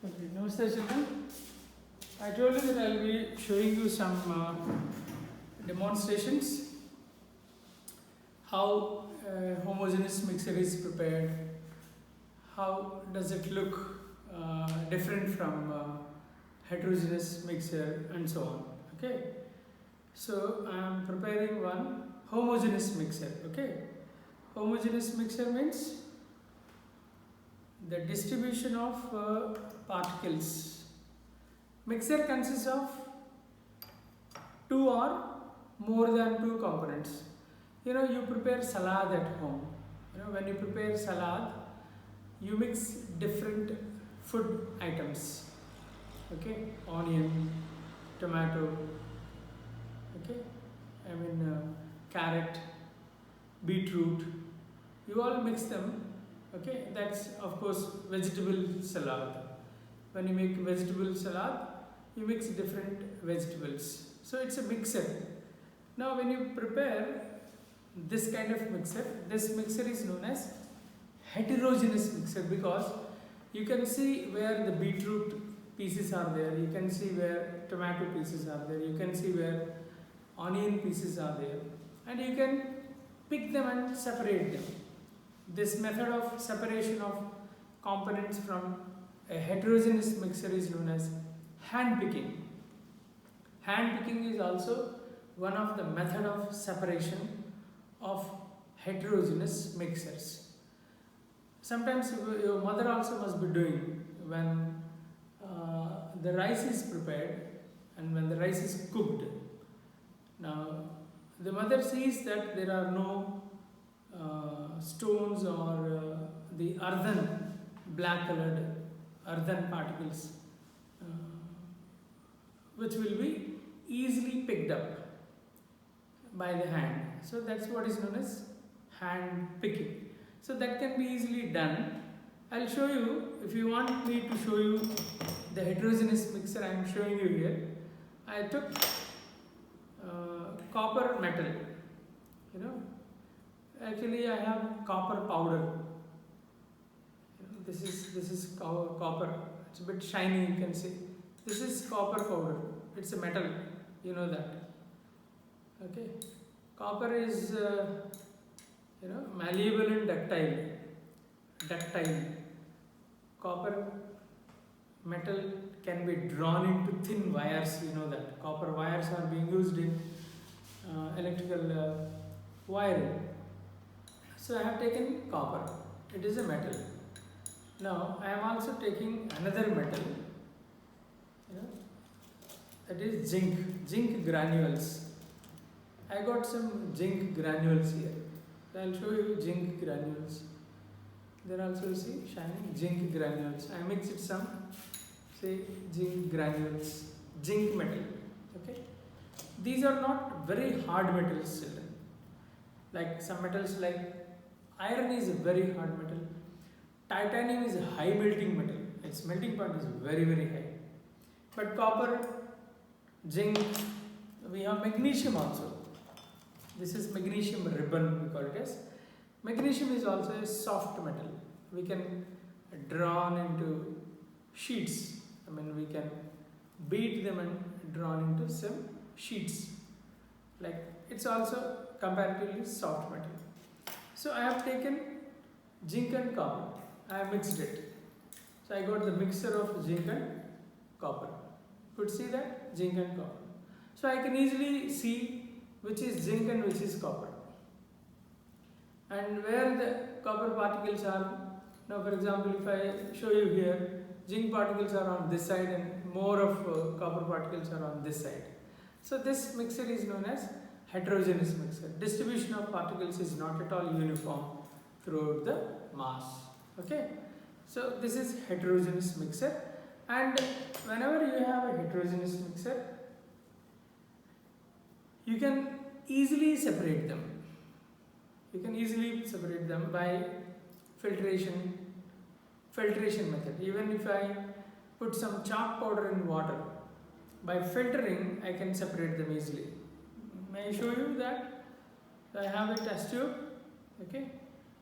Okay, namaste children. I told you that I'll be showing you some demonstrations how homogeneous mixture is prepared, how does it look different from heterogeneous mixture and so on. Okay, so I am preparing one homogeneous mixture. Okay, homogeneous mixture means the distribution of particles. Mixture consists of two or more than two components. You prepare salad at home. When you prepare salad, you mix different food items. Okay, onion, tomato, okay, carrot, beetroot. You all mix them. Okay, that's of course vegetable salad. When you make vegetable salad, you mix different vegetables. So it's a mixer. Now when you prepare this kind of mixer, this mixer is known as heterogeneous mixer because you can see where the beetroot pieces are there, you can see where tomato pieces are there, you can see where onion pieces are there, and you can pick them and separate them. This method of separation of components from a heterogeneous mixture is known as hand picking. Hand picking is also one of the method of separation of heterogeneous mixtures. Sometimes your mother also must be doing when the rice is prepared and when the rice is cooked. Now the mother sees that there are no stones or the earthen, black colored earthen particles which will be easily picked up by the hand. So that's what is known as hand picking. So that can be easily done. I'll show you, if you want me to show you the heterogeneous mixture I am showing you here. I took copper metal. Actually I have copper powder. This is copper. It's a bit shiny, you can see. This is copper powder. It's a metal, you know that. Okay. Copper is malleable and ductile. Copper metal can be drawn into thin wires, you know that. Copper wires are being used in electrical wiring. So I have taken copper. It is a metal. Now I am also taking another metal. That is zinc granules. I got some zinc granules here. So I'll show you zinc granules. There also you see shining zinc granules. I mixed some, say, zinc granules, zinc metal. Okay. These are not very hard metals, children. Like some metals like iron is a very hard metal. Titanium is a high melting metal. Its melting point is very, very high. But copper, zinc, we have magnesium also. This is magnesium ribbon, we call it as. Magnesium is also a soft metal. We can draw into sheets. We can beat them and draw into some sheets. Like it's also comparatively soft metal. So I have taken zinc and copper. I have mixed it. So I got the mixture of zinc and copper. You could see that? Zinc and copper. So I can easily see which is zinc and which is copper. And where the copper particles are, now for example if I show you here, zinc particles are on this side and more of copper particles are on this side. So this mixture is known as heterogeneous mixture. Distribution of particles is not at all uniform throughout the mass. Okay, so this is heterogeneous mixture, and whenever you have a heterogeneous mixture, you can easily separate them. You can easily separate them by filtration method. Even if I put some chalk powder in water, by filtering I can separate them easily. May I show you that? I have a test tube. Okay,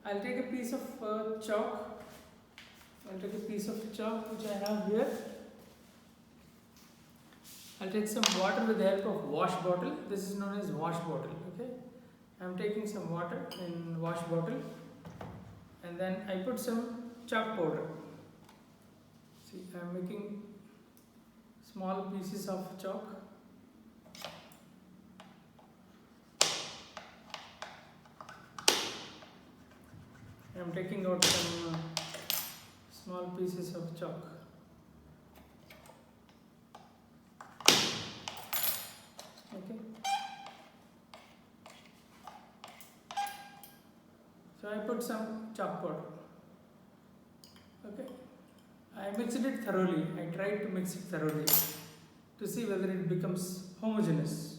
I'll take a piece of chalk I'll take a piece of chalk which I have here. I'll take some water with the help of wash bottle. This is known as wash bottle. Okay, I'm taking some water in wash bottle, and then I put some chalk powder. See, I'm making small pieces of chalk. I'm taking out some small pieces of chalk. Okay. So I put some chalk powder. Okay. I mixed it thoroughly. I tried to mix it thoroughly to see whether it becomes homogeneous.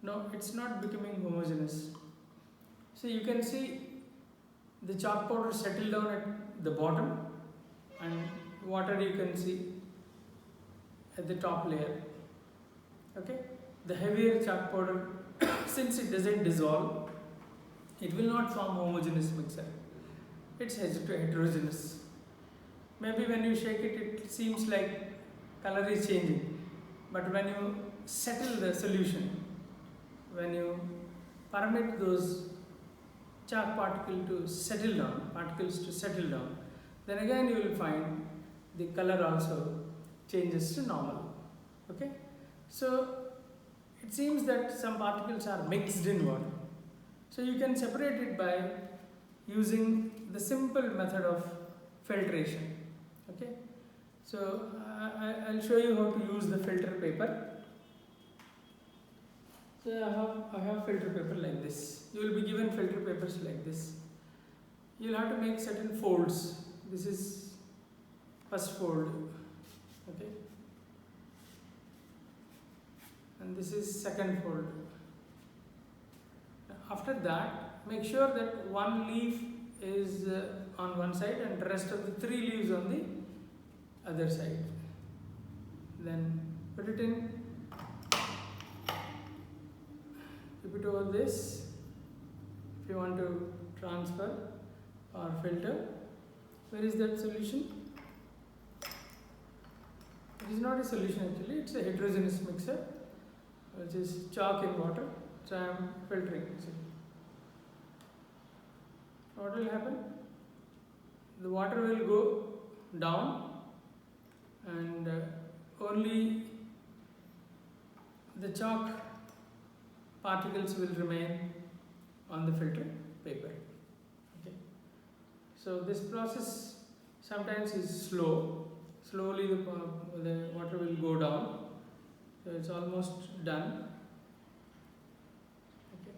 No, it's not becoming homogeneous. So you can see the chalk powder settle down at the bottom, and water you can see at the top layer. Okay, the heavier chalk powder, since it doesn't dissolve, it will not form homogeneous mixture. It's heterogeneous. Maybe when you shake it, it seems like color is changing, but when you settle the solution, when you permit those chalk particles to settle down, then again you will find the color also changes to normal. Okay, so it seems that some particles are mixed in water. So you can separate it by using the simple method of filtration. Okay, so I'll show you how to use the filter paper. So I have filter paper like this. You will be given filter papers like this. You'll have to make certain folds. This is first fold, okay, and this is second fold. After that, make sure that one leaf is on one side and the rest of the 3 leaves on the other side. Then put it in, keep it over this. If you want to transfer or filter, where is that solution? It is not a solution actually, it's a heterogeneous mixture which is chalk in water. So I am filtering. See. What will happen? The water will go down and only the chalk particles will remain on the filter paper. Okay. So this process sometimes is slow. Slowly the water will go down. So it's almost done. Okay.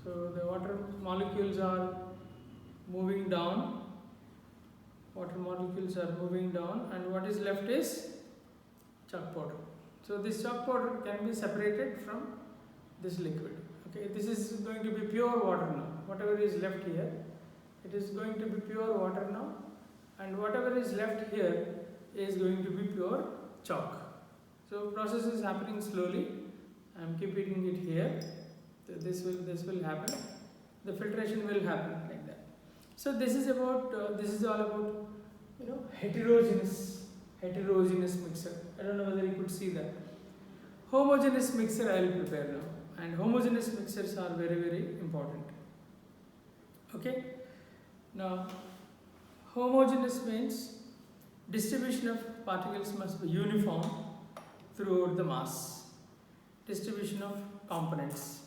So the water molecules are moving down. Water molecules are moving down, and what is left is chalk powder. So this chalk powder can be separated from this liquid. Okay, this is going to be pure water now. Whatever is left here, it is going to be pure water now, and whatever is left here is going to be pure chalk. So process is happening slowly. I am keeping it here. So this will happen. The filtration will happen like that. So this is about this is all about heterogeneous mixture. I don't know whether you could see that. Homogeneous mixture I will prepare now, and homogeneous mixtures are very, very important. Okay. Now homogeneous means distribution of particles must be uniform throughout the mass. Distribution of components.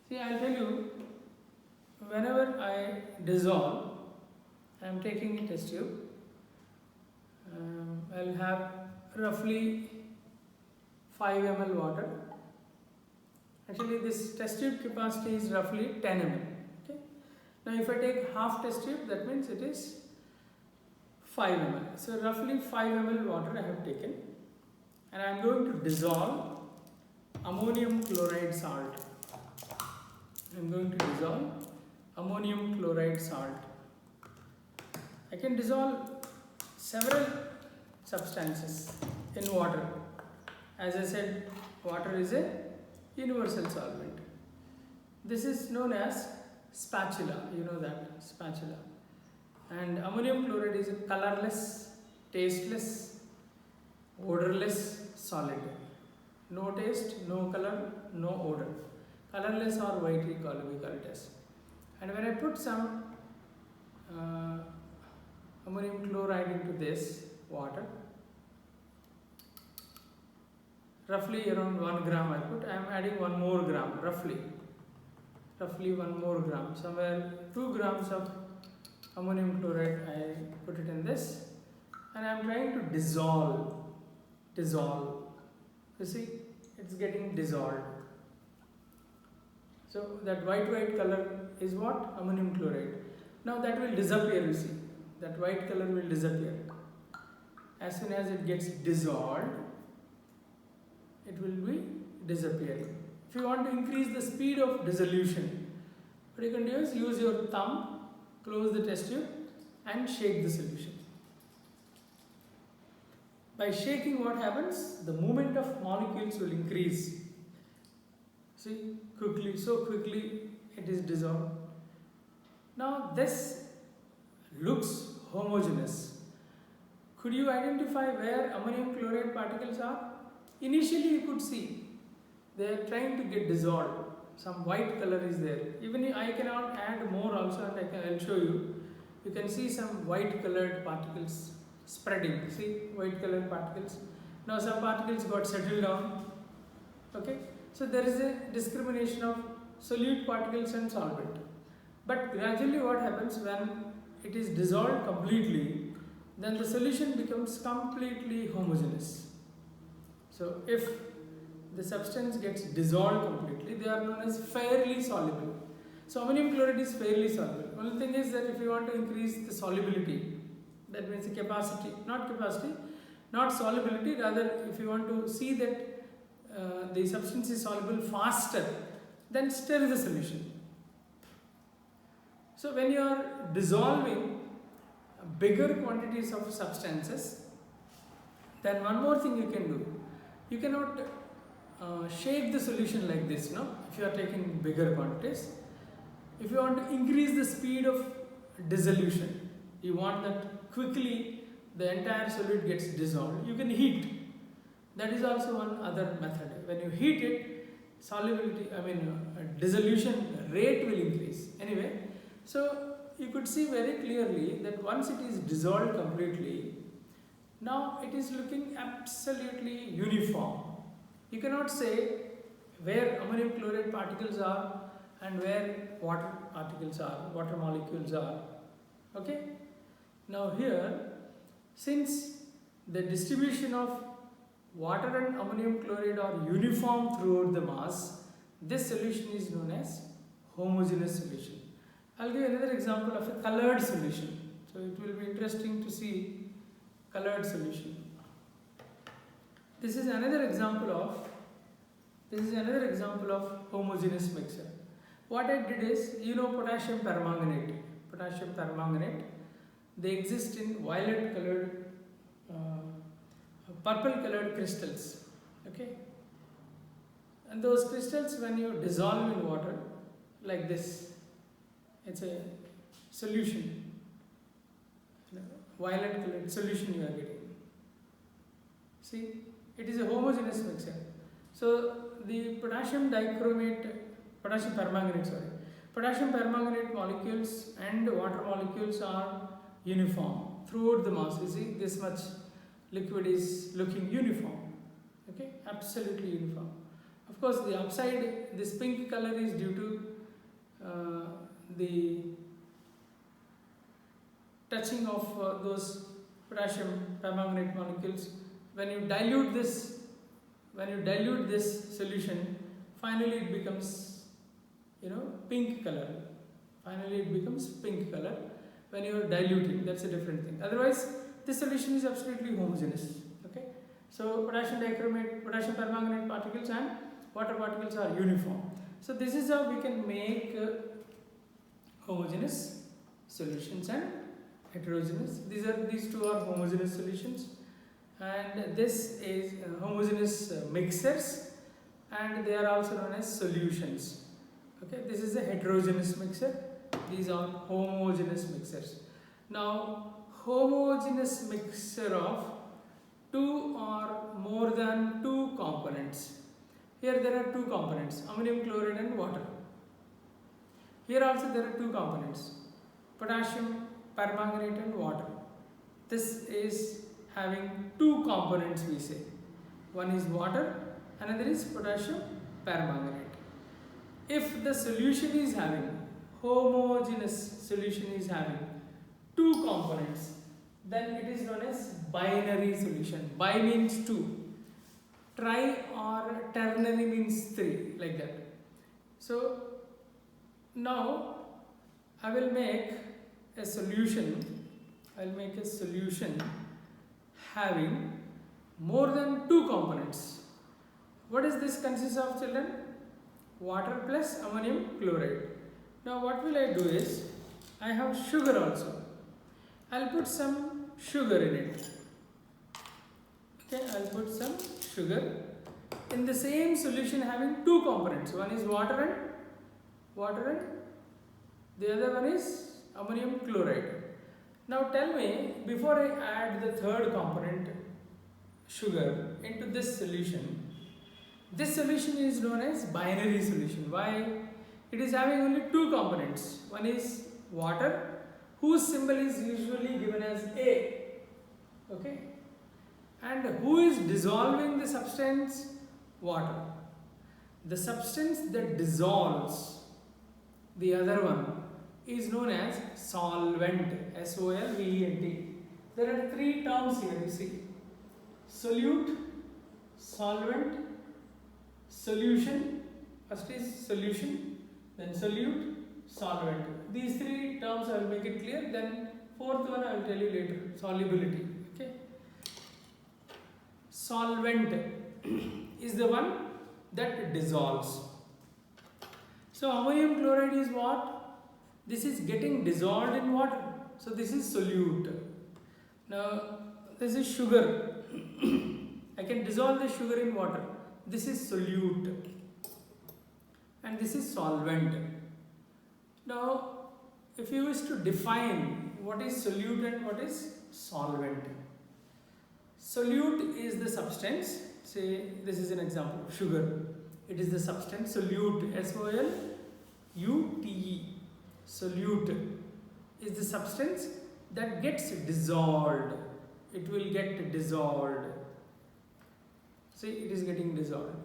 See, I'll tell you, whenever I dissolve, I am taking a test tube. I'll have roughly 5 ml water. Actually, this test tube capacity is roughly 10 ml. Okay. Now, if I take half test tube, that means it is 5 ml. So, roughly 5 ml water I have taken, and I am going to dissolve ammonium chloride salt. I am going to dissolve ammonium chloride salt. I can dissolve several substances in water. As I said, water is a universal solvent. This is known as spatula, you know that, spatula. And ammonium chloride is a colorless, tasteless, odorless solid. No taste, no color, no odor. Colorless or white we call it as. And when I put some ammonium chloride into this water, roughly around 1 gram I put, I am adding 1 more gram, roughly 1 more gram, somewhere 2 grams of ammonium chloride I put it in this, and I am trying to dissolve. You see, it's getting dissolved. So that white color is what? Ammonium chloride. Now that will disappear, you see. That white color will disappear. As soon as it gets dissolved, it will be disappearing. If you want to increase the speed of dissolution, what you can do is use your thumb, close the test tube and shake the solution. By shaking, what happens? The movement of molecules will increase. See, so quickly it is dissolved. Now this looks homogeneous. Could you identify where ammonium chloride particles are? Initially you could see they are trying to get dissolved. Some white color is there. Even if I cannot add more also, and I'll show you. You can see some white colored particles spreading. See, white colored particles. Now some particles got settled down. Okay. So there is a discrimination of solute particles and solvent. But gradually what happens when it is dissolved completely, then the solution becomes completely homogeneous. So if the substance gets dissolved completely, they are known as fairly soluble. So ammonium chloride is fairly soluble. Only thing is that if you want to increase the solubility, that means the capacity, not solubility, rather if you want to see that the substance is soluble faster, then stir the solution. So when you are dissolving bigger quantities of substances, then one more thing you can do. You cannot shake the solution like this, no? If you are taking bigger quantities. If you want to increase the speed of dissolution, you want that quickly the entire solute gets dissolved, you can heat. That is also one other method. When you heat it, dissolution rate will increase. Anyway, so you could see very clearly that once it is dissolved completely, now it is looking absolutely uniform. You cannot say where ammonium chloride particles are and where water particles are, water molecules are. Okay? Now here, since the distribution of water and ammonium chloride are uniform throughout the mass, this solution is known as homogeneous solution. I'll give another example of a colored solution. So it will be interesting to see colored solution. This is another example of homogeneous mixture. What I did is, you know, potassium permanganate. They exist in violet colored, purple colored crystals. Okay, and those crystals, when you dissolve in water like this, it's a solution, violet colored solution you are getting. See, it is a homogeneous mixture. So the potassium permanganate molecules and water molecules are uniform throughout the mass. You see, this much liquid is looking uniform. Okay, absolutely uniform. Of course, the upside, this pink color is due to the touching of those potassium permanganate molecules. When you dilute this solution, finally it becomes, pink color. When you are diluting, that's a different thing. Otherwise, this solution is absolutely homogeneous. Okay, so potassium permanganate particles and water particles are uniform. So this is how we can make homogeneous solutions and heterogeneous. These two are homogeneous solutions, and this is homogeneous mixtures. and they are also known as solutions. Okay, this is a heterogeneous mixture. These are homogeneous mixtures. Now, homogeneous mixture of two or more than two components. Here there are two components, ammonium chloride and water. Here also there are two components, potassium permanganate and water. This is having two components, we say. One is water, another is potassium permanganate. If the solution is having, homogeneous solution is having two components, then it is known as binary solution. Bi means two. Tri or ternary means three, like that. So now I will make a solution. I will make a solution having more than two components. What does this consist of, children? Water plus ammonium chloride. Now what will I do is, I have sugar also. I'll put some sugar in it. Okay, I'll put some sugar in the same solution having two components. One is water and the other one is ammonium chloride. Now tell me, before I add the third component, sugar, into this solution is known as binary solution. Why? It is having only two components. One is water, whose symbol is usually given as A. Okay? And who is dissolving the substance? Water. The substance that dissolves the other one is known as solvent. S-O-L-V-E-N-T. There are three terms here, you see. Solute, solvent, solution. First is solution, then solute, solvent. These three terms I will make it clear. Then fourth one I will tell you later. Solubility. Okay. Solvent is the one that dissolves. So ammonium chloride is what? This is getting dissolved in water. So this is solute. Now this is sugar. I can dissolve the sugar in water. This is solute. And this is solvent. Now if you wish to define what is solute and what is solvent. Solute is the substance. Say this is an example of sugar. It is the substance. Solute, S-O-L-U-T-E. Solute is the substance that gets dissolved. It will get dissolved. See, it is getting dissolved.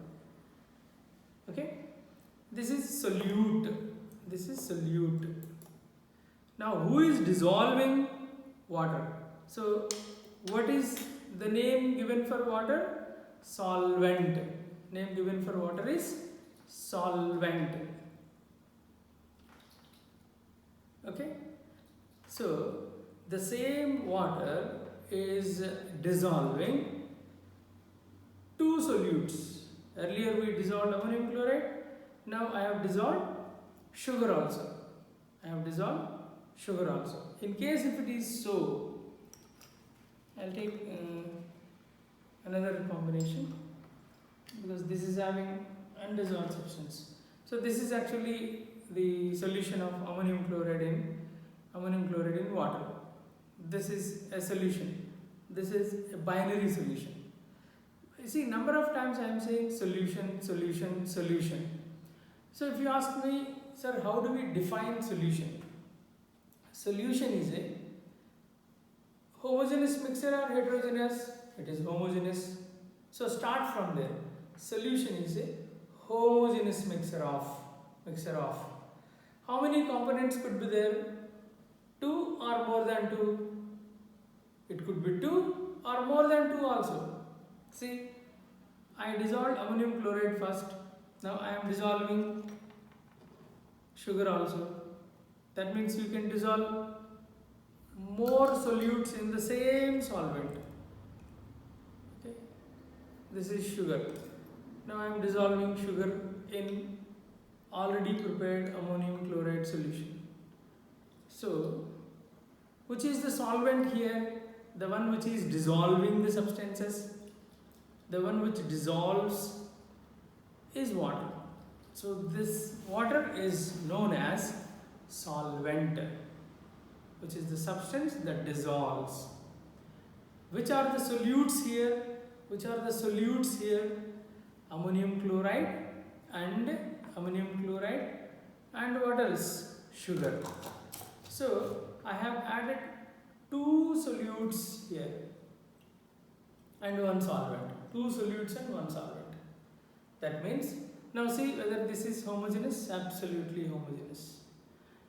Okay? This is solute. This is solute. Now, who is dissolving water? So, what is the name given for water? Solvent. Name given for water is solvent. Okay? So, the same water is dissolving two solutes. Earlier we dissolved ammonium chloride. Now I have dissolved sugar also. In case if it is so, I'll take another combination because this is having undissolved substance. So this is actually the solution of ammonium chloride in water. This is a solution. This is a binary solution. You see, number of times I am saying solution. So if you ask me, sir, how do we define solution? Solution is a homogeneous mixture or heterogeneous? It is homogeneous. So start from there. Solution is a homogeneous mixture of. How many components could be there? Two or more than two? It could be two or more than two also. See, I dissolved ammonium chloride first. Now I am dissolving sugar also. That means you can dissolve more solutes in the same solvent. Okay. This is sugar. Now I am dissolving sugar in already prepared ammonium chloride solution. So, which is the solvent here? The one which is dissolving the substances, the one which dissolves is water. So this water is known as solvent, which is the substance that dissolves. Which are the solutes here? Which are the solutes here? Ammonium chloride and what else? Sugar. So I have added two solutes here and one solvent. Two solutes and one solvent. That means, now see whether this is homogeneous. Absolutely homogeneous.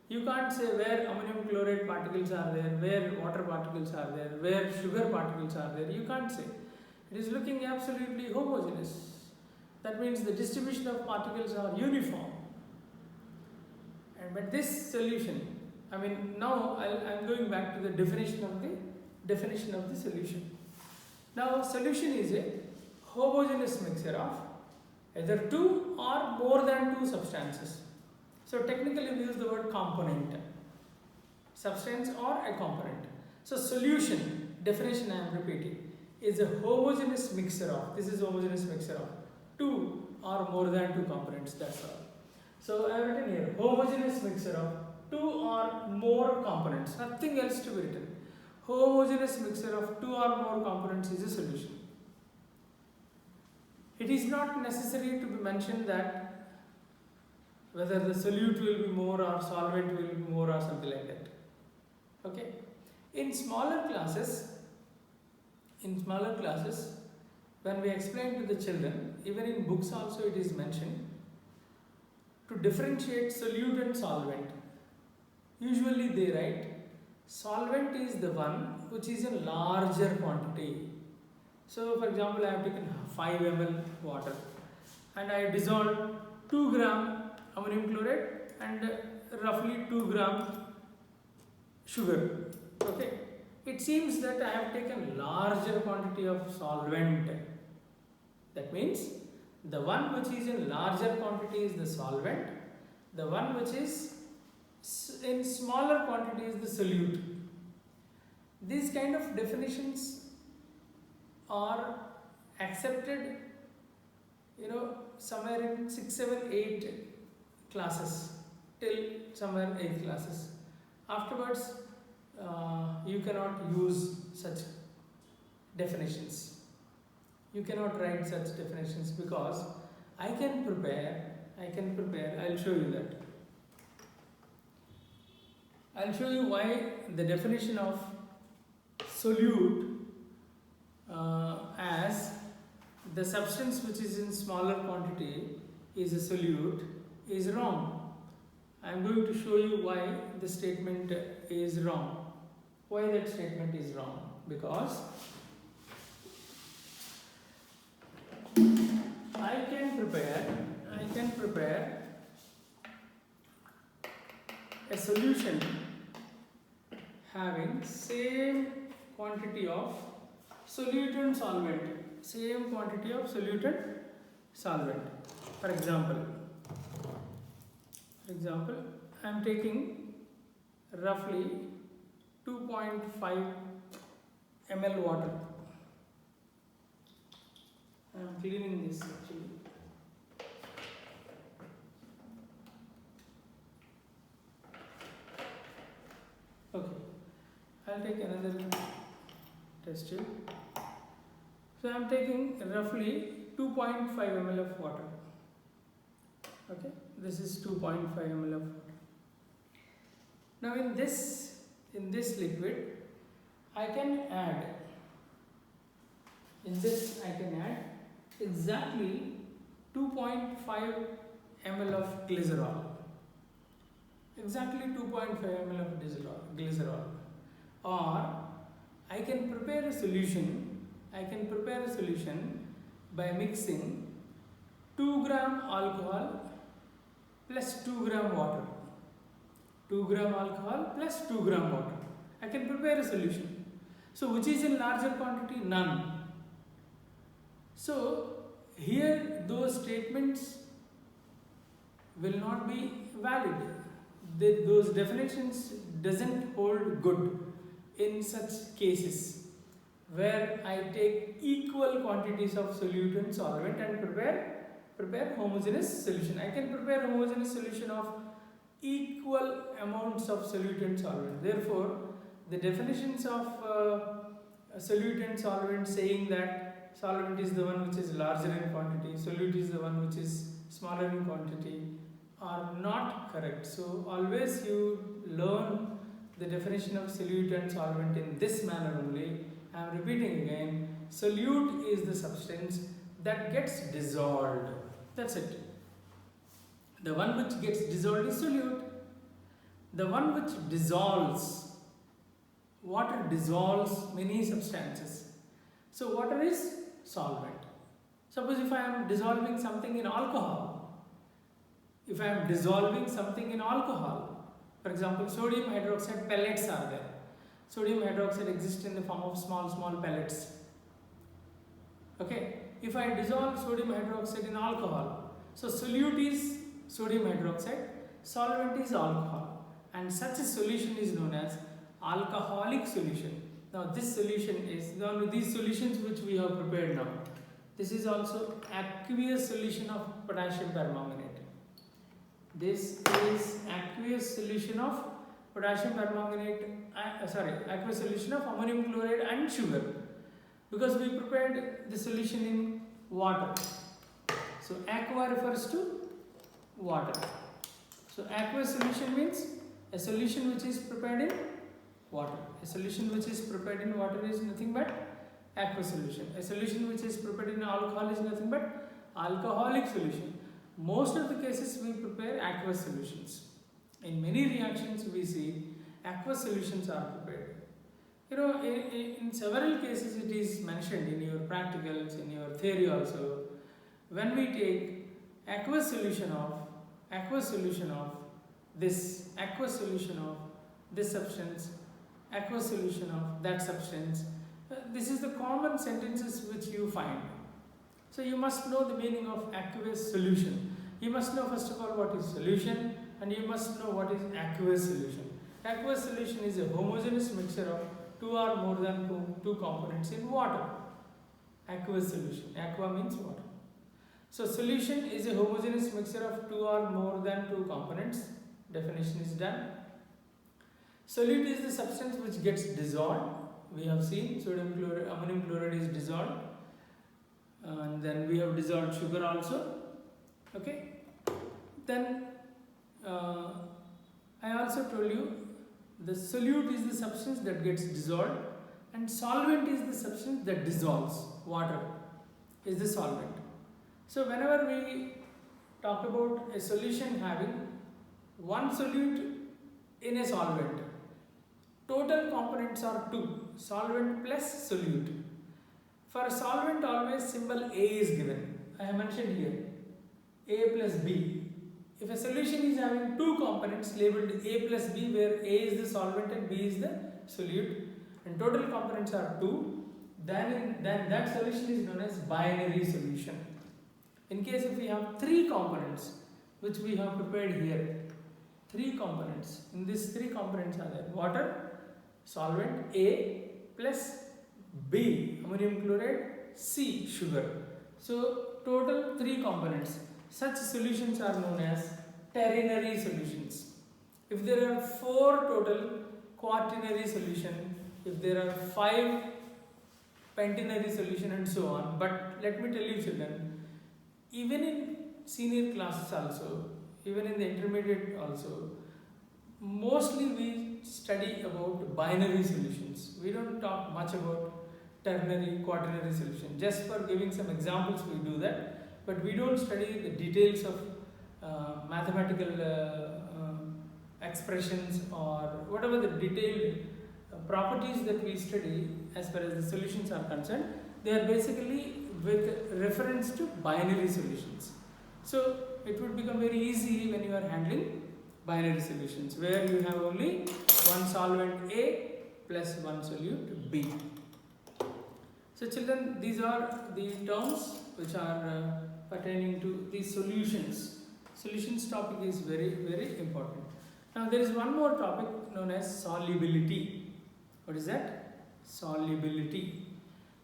You can't say where ammonium chloride particles are there, where water particles are there, where sugar particles are there. You can't say. It is looking absolutely homogeneous. That means the distribution of particles are uniform. But this solution, now I'm going back to the definition of the solution. Now solution is a homogeneous mixture of either two or more than two substances. So technically we use the word component, substance or a component. So solution, definition I am repeating, is a homogeneous mixture of, this is homogeneous mixture of two or more than two components, that's all. So I have written here, homogeneous mixture of two or more components, nothing else to be written. Homogeneous mixture of two or more components is a solution. It is not necessary to be mentioned that whether the solute will be more or solvent will be more or something like that. Okay. In smaller classes, when we explain to the children, even in books also it is mentioned, to differentiate solute and solvent. Usually they write, solvent is the one which is in larger quantity. So for example, I have taken 5 ml water and I dissolved 2 gram ammonium chloride and roughly 2 gram sugar. Okay. It seems that I have taken larger quantity of solvent. That means the one which is in larger quantity is the solvent, the one which is in smaller quantity is the solute. These kind of definitions are accepted, somewhere in 6, 7, 8 classes, till somewhere 8th classes. Afterwards, you cannot use such definitions. You cannot write such definitions because I can prepare, I'll show you that. I'll show you why the definition of solute as the substance which is in smaller quantity is a solute is wrong. I am going to show you why the statement is wrong. Why that statement is wrong? Because I can prepare a solution having same quantity of solute and solvent. Same quantity of solute and solvent. For example, I am taking roughly 2.5 ml water. I am cleaning this actually. Okay, I'll take another test tube. So I am taking roughly 2.5 ml of water. Okay, this is 2.5 ml of water. Now in this liquid, I can add exactly 2.5 ml of glycerol. Exactly 2.5 ml of glycerol. Or I can prepare a solution. By mixing 2 gram alcohol plus 2 gram water. 2 gram alcohol plus 2 gram water. I can prepare a solution. So which is in larger quantity? None. So here those statements will not be valid. Those definitions doesn't hold good in such cases where I take equal quantities of solute and solvent and prepare prepare homogeneous solution. I can prepare homogeneous solution of equal amounts of solute and solvent. Therefore, the definitions of solute and solvent saying that solvent is the one which is larger in quantity, solute is the one which is smaller in quantity, are not correct. So always you learn the definition of solute and solvent in this manner only. I am repeating again, solute is the substance that gets dissolved. That's it. The one which gets dissolved is solute. The one which dissolves, water dissolves many substances. So water is solvent. Suppose if I am dissolving something in alcohol, for example, sodium hydroxide pellets are there. Sodium hydroxide exists in the form of small pellets. Okay, if I dissolve sodium hydroxide in alcohol, so solute is sodium hydroxide, solvent is alcohol, and such a solution is known as alcoholic solution. Now this solution is these solutions which we have prepared now. This is also aqueous solution of potassium permanganate. This is aqueous solution of potassium permanganate, aqueous solution of ammonium chloride and sugar, because we prepared the solution in water. So aqua refers to water. So aqueous solution means a solution which is prepared in water. A solution which is prepared in water is nothing but aqueous solution. A solution which is prepared in alcohol is nothing but alcoholic solution. Most of the cases we prepare aqueous solutions. In many reactions we see aqueous solutions are prepared. In several cases it is mentioned in your practicals, in your theory also. When we take aqueous solution of this, aqueous solution of this substance, aqueous solution of that substance, this is the common sentences which you find. So you must know the meaning of aqueous solution. You must know first of all what is solution, and you must know what is aqueous solution. Aqueous solution is a homogeneous mixture of two or more than two components in water. Aqueous solution. Aqua means water. So solution is a homogeneous mixture of two or more than two components. Definition is done. Solute is the substance which gets dissolved. We have seen ammonium chloride is dissolved, and then we have dissolved sugar also. Okay. Then I also told you the solute is the substance that gets dissolved, and solvent is the substance that dissolves. Water is the solvent. So whenever we talk about a solution having one solute in a solvent, total components are two, solvent plus solute. For a solvent always symbol A is given. I have mentioned here, A plus B. If a solution is having two components labeled A plus B, where A is the solvent and B is the solute, and total components are two, then that solution is known as binary solution. In case if we have three components, which we have prepared here, three components, in these three components are there: water, solvent A plus B, ammonium chloride, C, sugar. So total three components. Such solutions are known as ternary solutions. If there are four total, quaternary solution. If there are five, pentenary solution, and so on. But let me tell you children, even in senior classes also, even in the intermediate also, mostly we study about binary solutions. We don't talk much about ternary, quaternary solution. Just for giving some examples we do that, but we don't study the details of mathematical expressions or whatever the detailed properties that we study as far as the solutions are concerned. They are basically with reference to binary solutions. So it would become very easy when you are handling binary solutions, where you have only one solvent A plus one solute B. So children, these are the terms which are pertaining to the solutions. Solutions topic is very, very important. Now there is one more topic known as solubility. What is that? Solubility.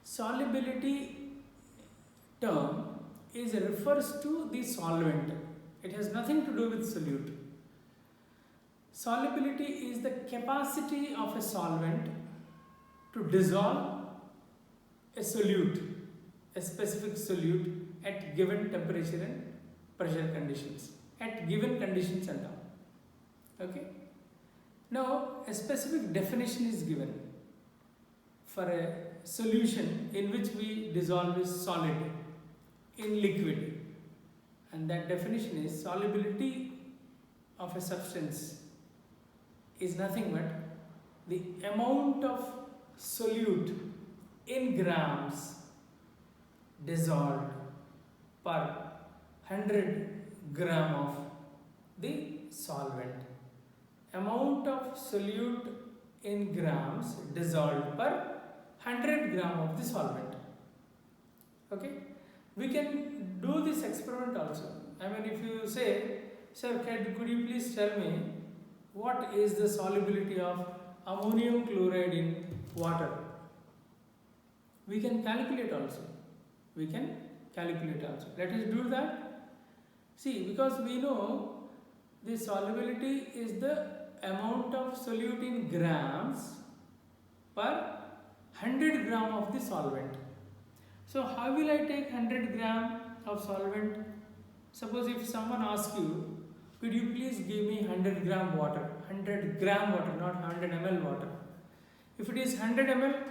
Solubility term is refers to the solvent. It has nothing to do with solute. Solubility is the capacity of a solvent to dissolve a solute, a specific solute at given temperature and pressure conditions, at given conditions and all. Okay. Now a specific definition is given for a solution in which we dissolve a solid in liquid, and that definition is solubility of a substance is nothing but the amount of solute in grams dissolved per 100 gram of the solvent. Amount of solute in grams dissolved per 100 gram of the solvent. Okay, we can do this experiment also. I mean, if you say, sir, could you please tell me what is the solubility of ammonium chloride in water? We can calculate also. We can calculate also. Let us do that. See, because we know the solubility is the amount of solute in grams per 100 gram of the solvent. So how will I take 100 gram of solvent? Suppose if someone asks you, could you please give me 100 gram water? 100 gram water, not 100 ml water. If it is 100 ml,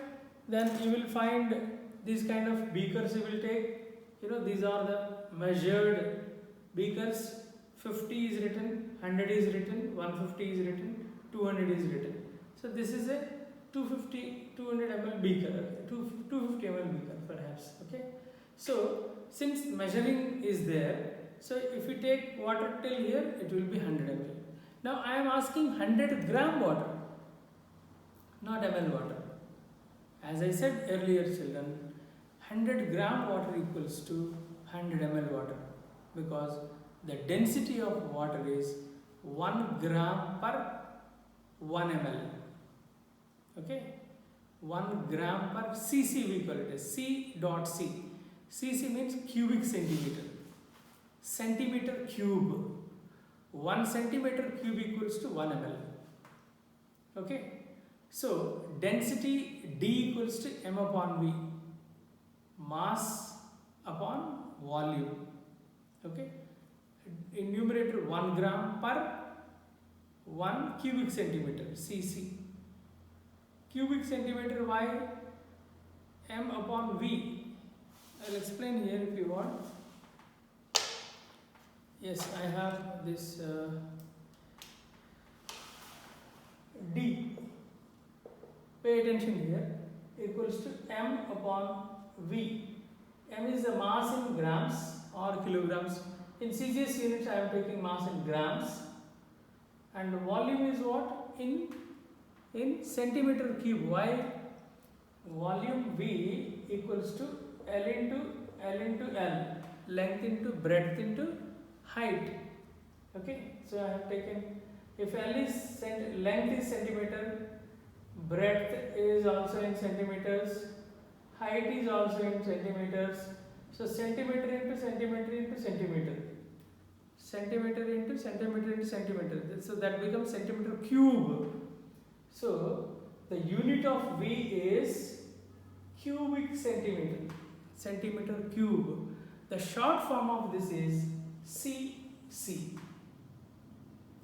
then you will find these kind of beakers you will take. You know, these are the measured beakers. 50 is written, 100 is written, 150 is written, 200 is written. So this is a 200 ml beaker, 250 ml beaker perhaps. Okay. So since measuring is there, so if you take water till here, it will be 100 ml. Now I am asking 100 gram water, not ml water. As I said earlier, children, 100 gram water equals to 100 ml water, because the density of water is 1 gram per 1 ml. Okay, 1 gram per cc we call it as C dot C. Cc means cubic centimeter. Centimeter cube. 1 centimeter cube equals to 1 ml. Okay. So density D equals to m upon V. Mass upon volume. Okay. In numerator 1 gram per 1 cubic centimeter cc. Cubic centimeter, why? M upon V. I'll explain here if you want. Yes, I have this D. Pay attention here. Equals to M upon V. M is the mass in grams or kilograms. In CGS units, I am taking mass in grams. And volume is what? In centimeter cube. Why? Volume V equals to L into L. Length into breadth into height. Okay. So I have taken, if L is length is centimeter, breadth is also in centimeters, height is also in centimeters. So centimeter into centimeter into centimeter. Centimeter into centimeter into centimeter. So that becomes centimeter cube. So the unit of V is cubic centimeter. Centimeter cube. The short form of this is CC.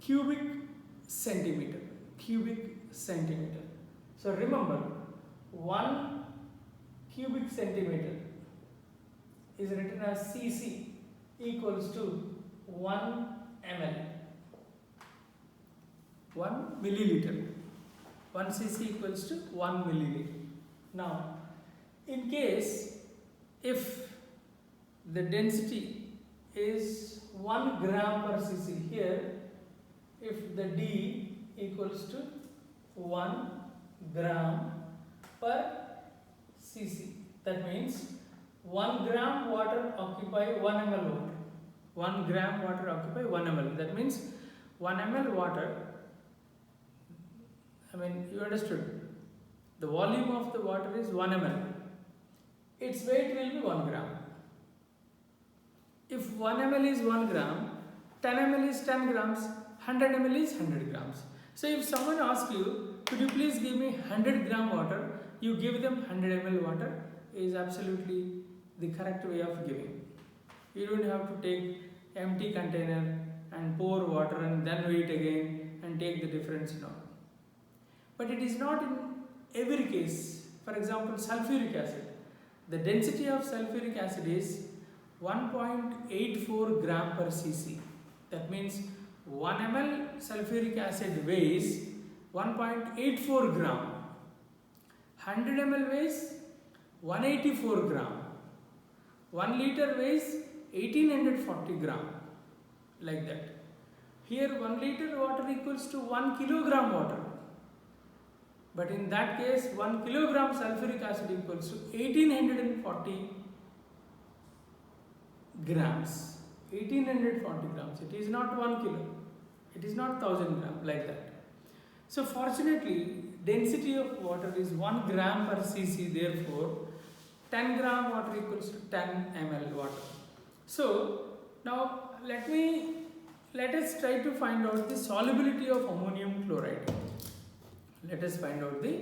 Cubic centimeter. Cubic centimeter. So remember, 1 cubic centimeter is written as CC equals to 1 ml. 1 milliliter. 1 cc equals to 1 milliliter. Now, in case if the density is 1 gram per cc, here if the D equals to 1 gram per cc, that means 1 gram water occupy 1 ml water. 1 gram water occupy 1 ml. That means 1 ml water, I mean, you understood. The volume of the water is 1 ml. Its weight will be 1 gram. If 1 ml is 1 gram, 10 ml is 10 grams, 100 ml is 100 grams. So if someone asks you, could you please give me 100 gram water, you give them 100 ml water, is absolutely the correct way of giving. You don't have to take empty container and pour water and then wait again and take the difference now. But it is not in every case. For example, sulfuric acid. The density of sulfuric acid is 1.84 gram per cc. That means 1 ml sulfuric acid weighs 1.84 gram. 100 ml weighs 184 gram. 1 liter weighs 1840 gram. Like that. Here 1 liter water equals to 1 kilogram water. But in that case, 1 kilogram sulfuric acid equals to 1840 grams. 1840 grams. It is not 1 kilo. It is not 1000 grams like that. So fortunately, density of water is 1 gram per cc. Therefore, 10 gram water equals to 10 ml water. So now let us try to find out the solubility of ammonium chloride. Let us find out the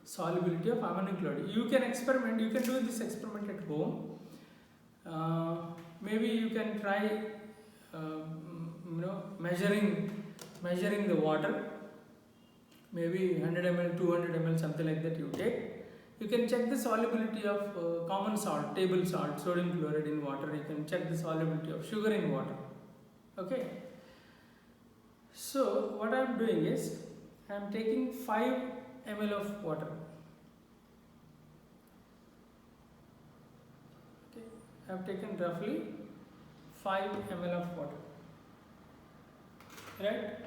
solubility of ammonium chloride. You can experiment, you can do this experiment at home. Maybe you can try measuring the water. Maybe 100 ml, 200 ml, something like that you take. You can check the solubility of common salt, table salt, sodium chloride in water. You can check the solubility of sugar in water. Okay. So what I am doing is, I am taking 5 ml of water. Okay. I have taken roughly 5 ml of water. Right?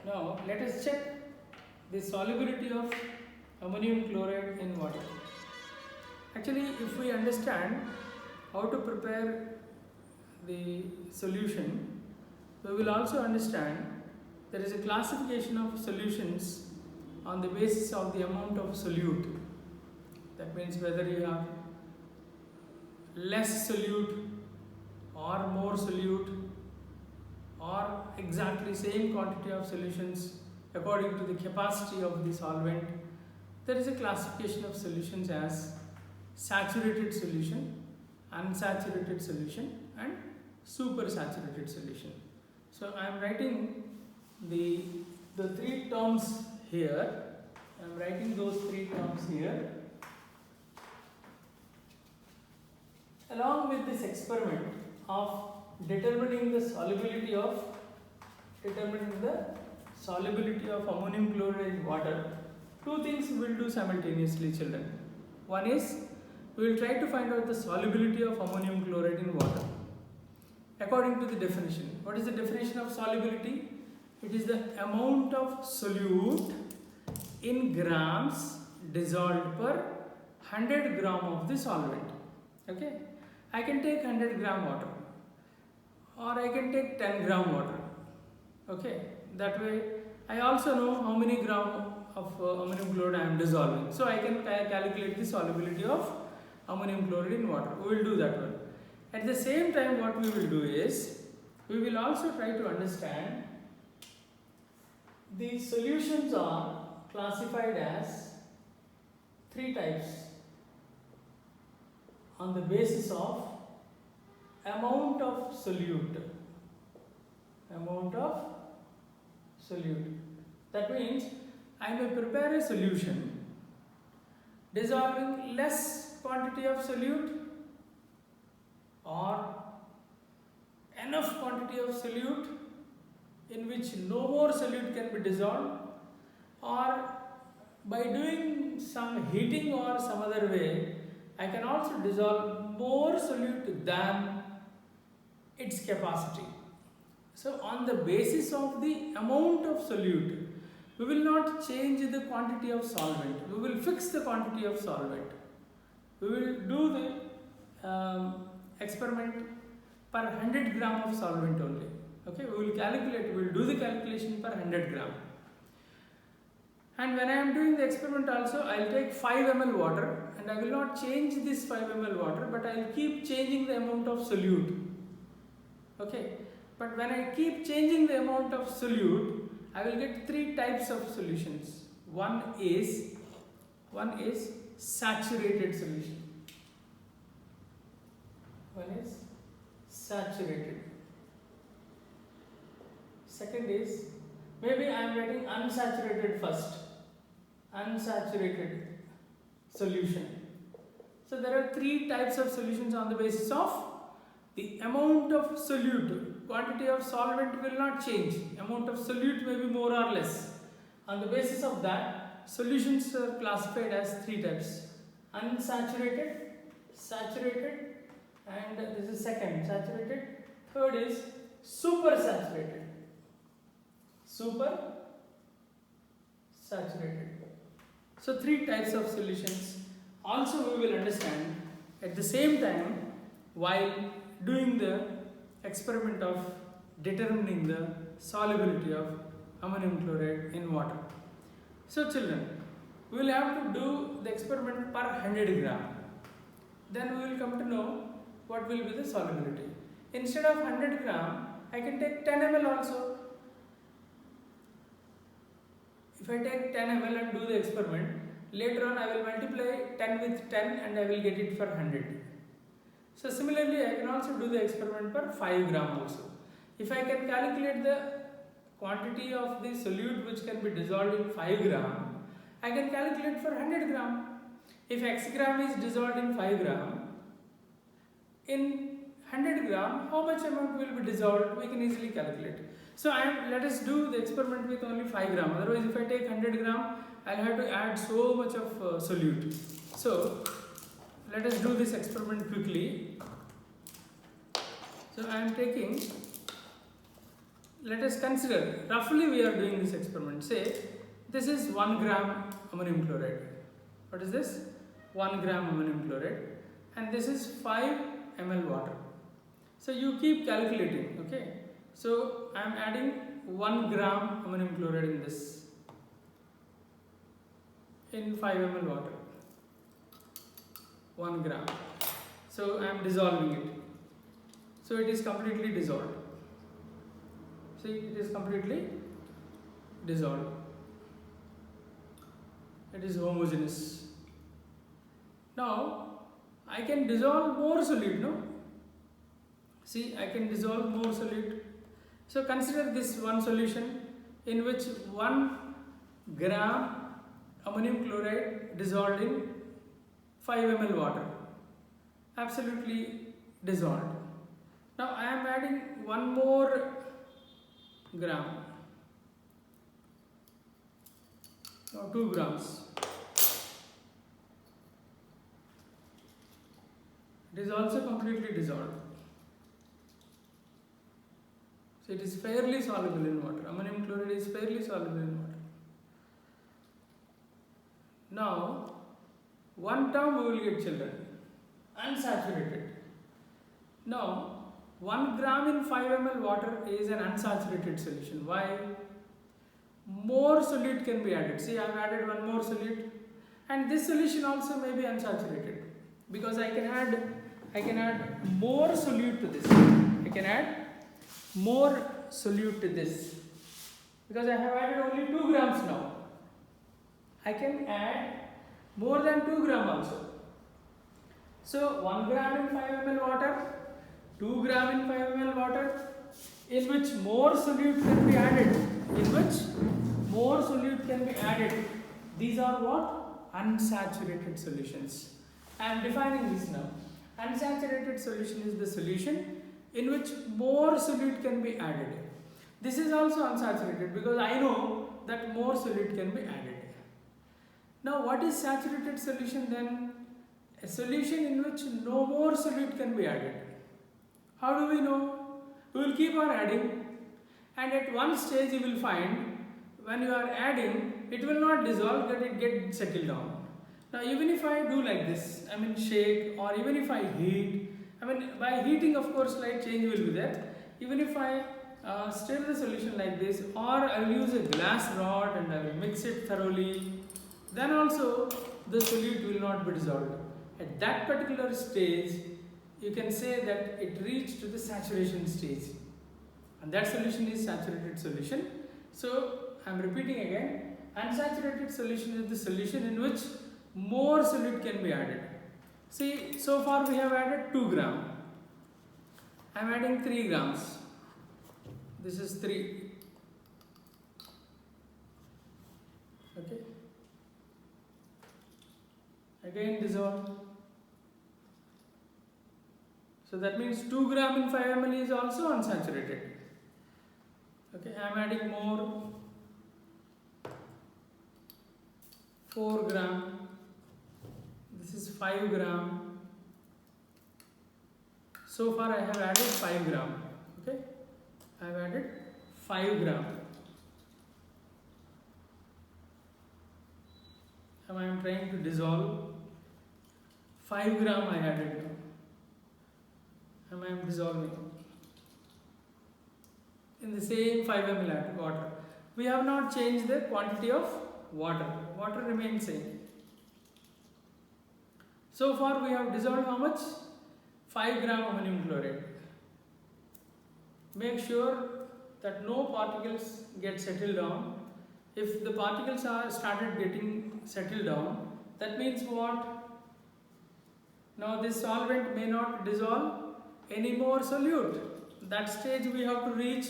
Now let us check the solubility of ammonium chloride in water. Actually, if we understand how to prepare the solution, we will also understand there is a classification of solutions on the basis of the amount of solute. That means whether you have less solute or more solute or exactly same quantity of solutions according to the capacity of the solvent. There is a classification of solutions as saturated solution, unsaturated solution and supersaturated solution. So I am writing the 3 terms here. I am writing those 3 terms here. Along with this experiment of determining the solubility of ammonium chloride in water, 2 things we will do simultaneously, children. One is, we will try to find out the solubility of ammonium chloride in water according to the definition. What is the definition of solubility? It is the amount of solute in grams dissolved per 100 gram of the solvent. Okay, I can take 100 gram water or I can take 10 gram water. Okay, that way I also know how many gram of ammonium chloride I am dissolving. So I can calculate the solubility of ammonium chloride in water. We will do that one. At the same time, what we will do is, we will also try to understand the solutions are classified as 3 types on the basis of amount of solute. Amount of solute. That means I may prepare a solution dissolving less quantity of solute or enough quantity of solute in which no more solute can be dissolved, or by doing some heating or some other way I can also dissolve more solute than its capacity. So on the basis of the amount of solute, we will not change the quantity of solvent, we will fix the quantity of solvent. We will do the experiment per 100 gram of solvent only. Okay, we will do the calculation per 100 gram. And when I am doing the experiment also, I will take 5 ml water and I will not change this 5 ml water, but I will keep changing the amount of solute. Okay, but when I keep changing the amount of solute, I will get three types of solutions. One is saturated solution. One is saturated. Second is, maybe I am getting unsaturated first. Unsaturated solution. So there are three types of solutions on the basis of the amount of solute. Quantity of solvent will not change. Amount of solute may be more or less. On the basis of that, solutions are classified as three types. Unsaturated, saturated, and this is second, saturated. Third is supersaturated. Super saturated. So three types of solutions. Also we will understand at the same time while doing the experiment of determining the solubility of ammonium chloride in water. So children, we will have to do the experiment per 100 gram. Then we will come to know what will be the solubility. Instead of 100 gram, I can take 10 ml also. If I take 10 ml and do the experiment, later on I will multiply 10 with 10 and I will get it for 100. So similarly, I can also do the experiment for 5 gram also. If I can calculate the quantity of the solute which can be dissolved in 5 gram, I can calculate for 100 gram. If x gram is dissolved in 5 gram, in 100 gram, how much amount will be dissolved? We can easily calculate. So let us do the experiment with only 5 gram. Otherwise, if I take 100 gram, I'll have to add so much of solute. So let us do this experiment quickly. So I am taking, let us consider, roughly we are doing this experiment. Say, this is 1 gram ammonium chloride. What is this? 1 gram ammonium chloride. And this is 5 ml water. So you keep calculating, okay? So I am adding 1 gram ammonium chloride in this, in 5 ml water. 1 gram. So I am dissolving it. So it is completely dissolved. See, it is completely dissolved. It is homogeneous. Now I can dissolve more solute, no? See, I can dissolve more solute. So consider this one solution in which 1 gram ammonium chloride dissolved in 5 ml water. Absolutely dissolved. Now I am adding 1 more gram. Now 2 grams. It is also completely dissolved. So it is fairly soluble in water. Ammonium chloride is fairly soluble in water. Now, one term we will get, children, unsaturated. Now, 1 gram in 5 ml water is an unsaturated solution. Why? More solute can be added. See, I have added 1 more solute, and this solution also may be unsaturated because I can add more solute to this. I can add more solute to this because I have added only 2 grams now. I can add more than 2 gram also. So 1 gram in 5 ml water, 2 gram in 5 ml water, in which more solute can be added. These are what? Unsaturated solutions. I am defining this now. Unsaturated solution is the solution in which more solute can be added. This is also unsaturated because I know that more solute can be added. Now what is saturated solution then? A solution in which no more solute can be added. How do we know? We will keep on adding, and at one stage you will find when you are adding, it will not dissolve, but it gets settled down. Now even if I do like this, I mean shake, or even if I heat, I mean by heating of course slight change will be there. Even if I stir the solution like this, or I will use a glass rod and I will mix it thoroughly, then also the solute will not be dissolved. At that particular stage, you can say that it reached to the saturation stage, and that solution is saturated solution. So I am repeating again, unsaturated solution is the solution in which more solute can be added. See, so far we have added 2 gram. I am adding 3 grams. This is 3. Okay. Again dissolve. So that means 2 gram in 5 ml is also unsaturated. Okay, I am adding more. 4 gram. This is 5 gram. So far I have added 5 gram. Okay, I have added 5 gram. And I am trying to dissolve. 5 gram I added now. And I am dissolving in the same 5 ml water. We have not changed the quantity of water. Water remains same. So far we have dissolved how much? 5 gram ammonium chloride. Make sure that no particles get settled down. If the particles are started getting settled down, that means what? Now this solvent may not dissolve any more solute. That stage we have to reach.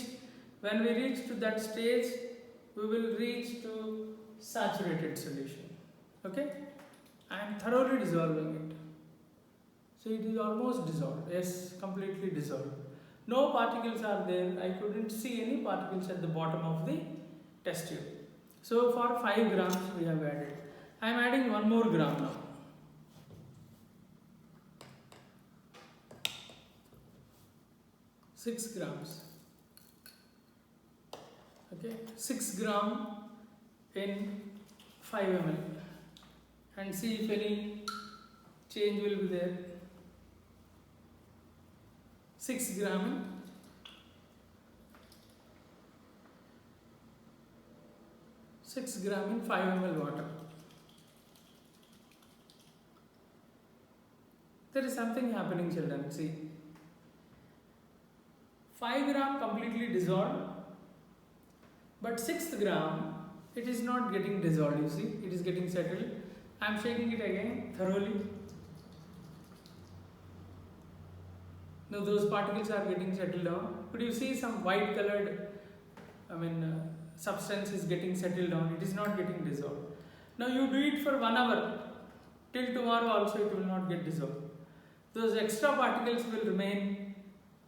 When we reach to that stage, we will reach to saturated solution. Okay? I am thoroughly dissolving it. So it is almost dissolved. Yes, completely dissolved. No particles are there. I couldn't see any particles at the bottom of the test tube. So for 5 grams we have added. I am adding 1 more gram now. 6 grams. Okay, 6 gram in 5 ml, and see if any change will be there. 6 gram in 6 gram in 5 ml water. There is something happening, children. See, 5 gram completely dissolved, but 6th gram it is not getting dissolved. You see, it is getting settled. I am shaking it again thoroughly. Now those particles are getting settled down. Could you see some white colored, substance is getting settled down. It is not getting dissolved. Now you do it for 1 hour. Till tomorrow also it will not get dissolved. Those extra particles will remain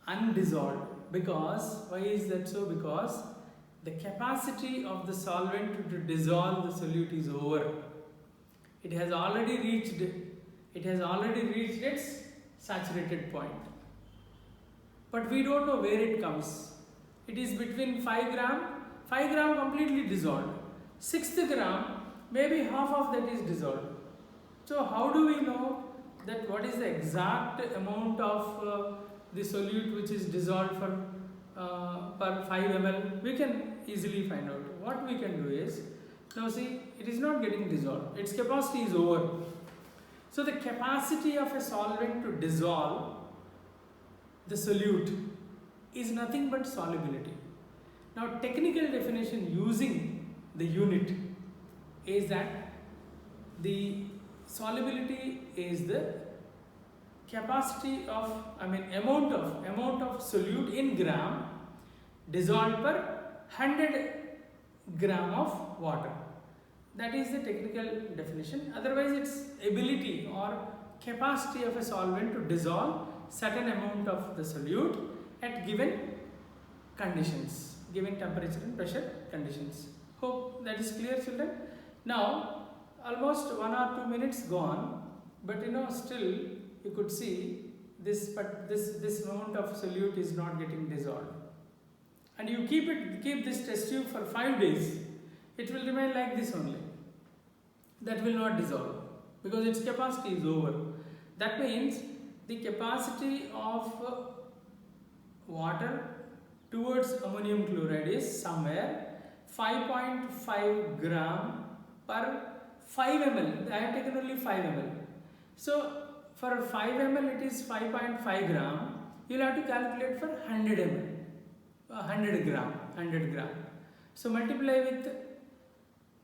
undissolved. Because, why is that so? Because the capacity of the solvent to dissolve the solute is over. It has already reached its saturated point. But we don't know where it comes. It is between 5 gram completely dissolved. 6th gram, maybe half of that is dissolved. So how do we know that what is the exact amount of the solute which is dissolved for per 5 ml? We can easily find out. What we can do is, now see, it is not getting dissolved. Its capacity is over. So the capacity of a solvent to dissolve the solute is nothing but solubility. Now technical definition using the unit is that the solubility is the capacity of, amount of solute in gram dissolved per 100 gram of water. That is the technical definition. Otherwise its ability or capacity of a solvent to dissolve certain amount of the solute at given conditions, given temperature and pressure conditions. Hope that is clear, children. Now almost 1 or 2 minutes gone, but still you could see this amount of solute is not getting dissolved. And you keep this test tube for 5 days, it will remain like this only. That will not dissolve because its capacity is over. That means the capacity of water towards ammonium chloride is somewhere 5.5 gram per 5 ml. I have taken only 5 ml. So For 5 ml it is 5.5 gram. You'll have to calculate for 100 ml, 100 gram, 100 gram. So multiply with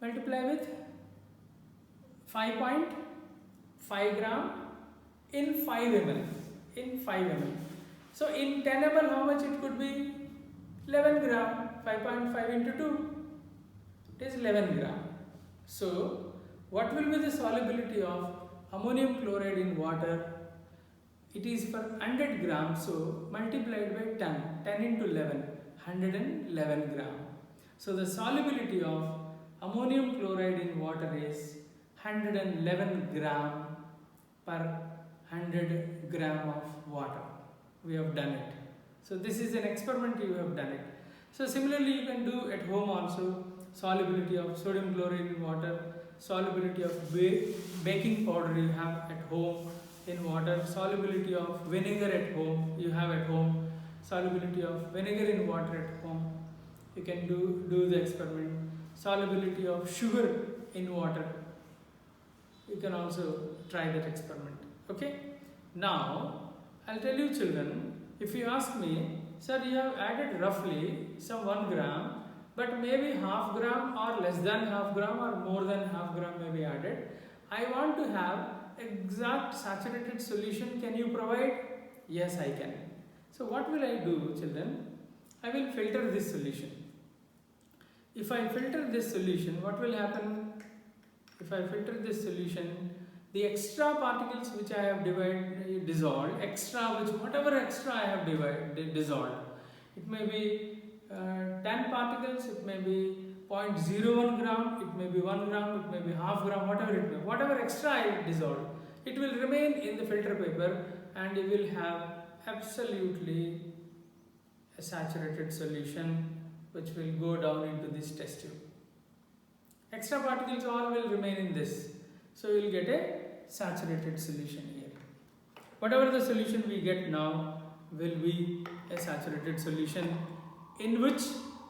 5.5 gram in 5 ml, in 5 ml. So in 10 ml how much it could be? 11 gram. 5.5 into 2, it is 11 gram. So what will be the solubility of ammonium chloride in water? It is for 100 grams, so multiplied by 10, 10 into 11, 111 gram. So the solubility of ammonium chloride in water is 111 gram per 100 gram of water. We have done it. So this is an experiment, you have done it. So similarly you can do at home also. Solubility of sodium chloride in water, solubility of baking powder you have at home in water, solubility of vinegar at home you have at home, solubility of vinegar in water at home. You can do the experiment. Solubility of sugar in water. You can also try that experiment. Okay. Now I'll tell you children, if you ask me, sir, you have added roughly some 1 gram, but maybe half gram or less than half gram or more than half gram may be added. I want to have exact saturated solution. Can you provide? Yes, I can. So what will I do, children? I will filter this solution. If I filter this solution, what will happen? If I filter this solution, the extra particles which I have dissolved, whatever extra I have dissolved, it may be 10 particles, it may be 0.01 gram, it may be 1 gram, it may be half gram, whatever extra I dissolved, it will remain in the filter paper and you will have absolutely a saturated solution which will go down into this test tube. Extra particles all will remain in this. So you will get a saturated solution here. Whatever the solution we get now will be a saturated solution in which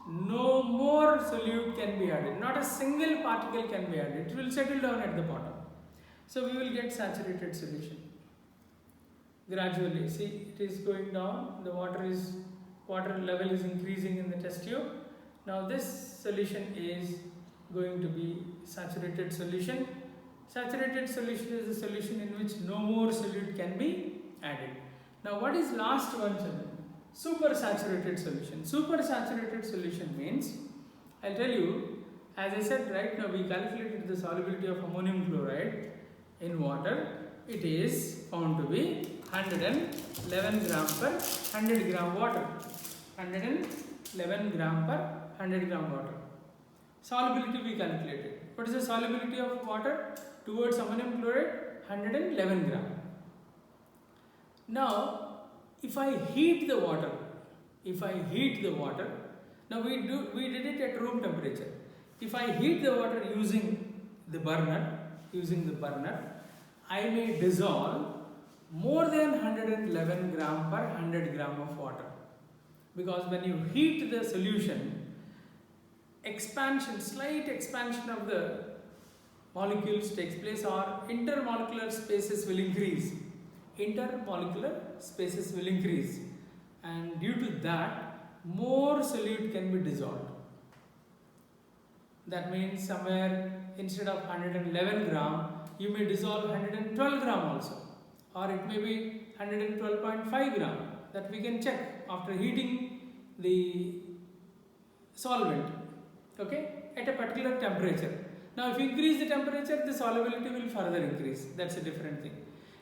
no more solute can be added. Not a single particle can be added. It will settle down at the bottom. So we will get saturated solution. Gradually, see, it is going down. The water level is increasing in the test tube. Now this solution is going to be saturated solution. Saturated solution is a solution in which no more solute can be added. Now what is last one, children? Supersaturated solution. Supersaturated solution means, I'll tell you, as I said right now, we calculated the solubility of ammonium chloride in water. It is found to be 111 gram per 100 gram water. 111 gram per 100 gram water. Solubility we calculated. What is the solubility of water towards ammonium chloride? 111 gram. Now, if I heat the water, now we did it at room temperature. If I heat the water using the burner, I may dissolve more than 111 gram per 100 gram of water. Because when you heat the solution, slight expansion of the molecules takes place, or intermolecular spaces will increase. And due to that, more solute can be dissolved. That means somewhere instead of 111 gram, you may dissolve 112 gram also, or it may be 112.5 gram. That we can check after heating the solvent, okay, at a particular temperature. Now if you increase the temperature, the solubility will further increase. That's a different thing.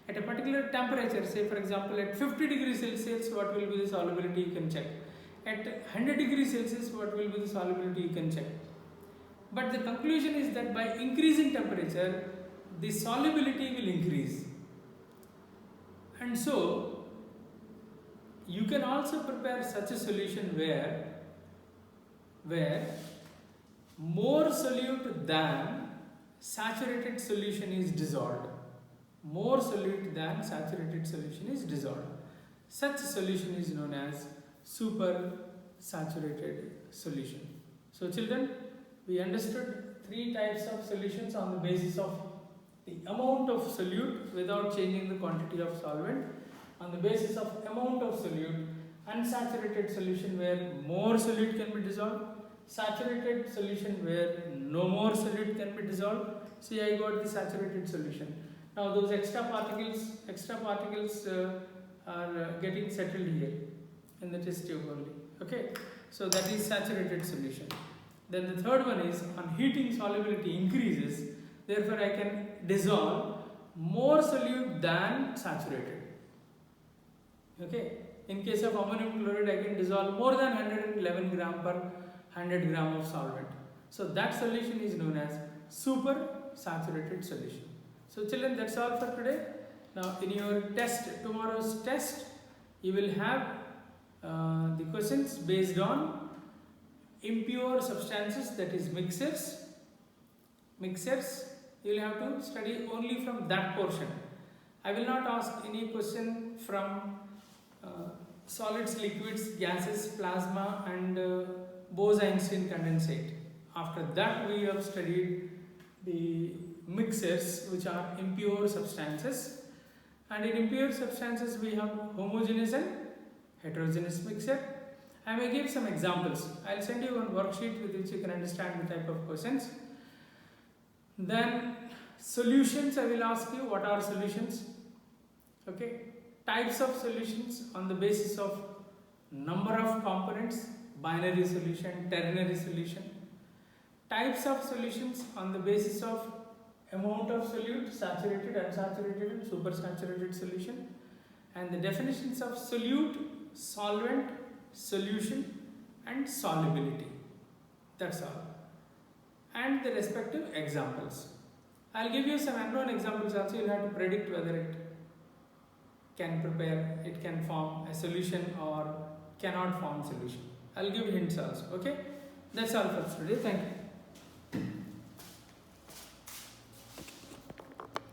At a particular temperature, say for example at 50 degrees Celsius, what will be the solubility, you can check. At 100 degrees Celsius, what will be the solubility, you can check. But the conclusion is that by increasing temperature, the solubility will increase. And so, you can also prepare such a solution where more solute than saturated solution is dissolved. More solute than saturated solution is dissolved. Such solution is known as supersaturated solution. So children, we understood 3 types of solutions on the basis of the amount of solute without changing the quantity of solvent. On the basis of amount of solute, unsaturated solution where more solute can be dissolved, saturated solution where no more solute can be dissolved. See, I got the saturated solution. Now those extra particles are getting settled here in the test tube only. Okay, so that is saturated solution. Then the third one is on heating solubility increases, therefore I can dissolve more solute than saturated. Okay, in case of ammonium chloride I can dissolve more than 111 gram per 100 gram of solvent. So that solution is known as super saturated solution. So children, that's all for today. Now in your test, tomorrow's test, you will have the questions based on impure substances, that is mixers. You will have to study only from that portion. I will not ask any question from solids, liquids, gases, plasma and Bose-Einstein condensate. After that we have studied the mixers, which are impure substances, and in impure substances we have homogeneous and heterogeneous mixture. I may give some examples. I will send you one worksheet with which you can understand the type of questions. Then solutions, I will ask you what are solutions. Okay, types of solutions on the basis of number of components, binary solution, ternary solution. Types of solutions on the basis of amount of solute, saturated, unsaturated and supersaturated solution, and the definitions of solute, solvent, solution and solubility. That's all. And the respective examples. I'll give you some unknown examples also. You'll have to predict whether it can form a solution or cannot form solution. I'll give hints also. Okay, that's all for today. Thank you.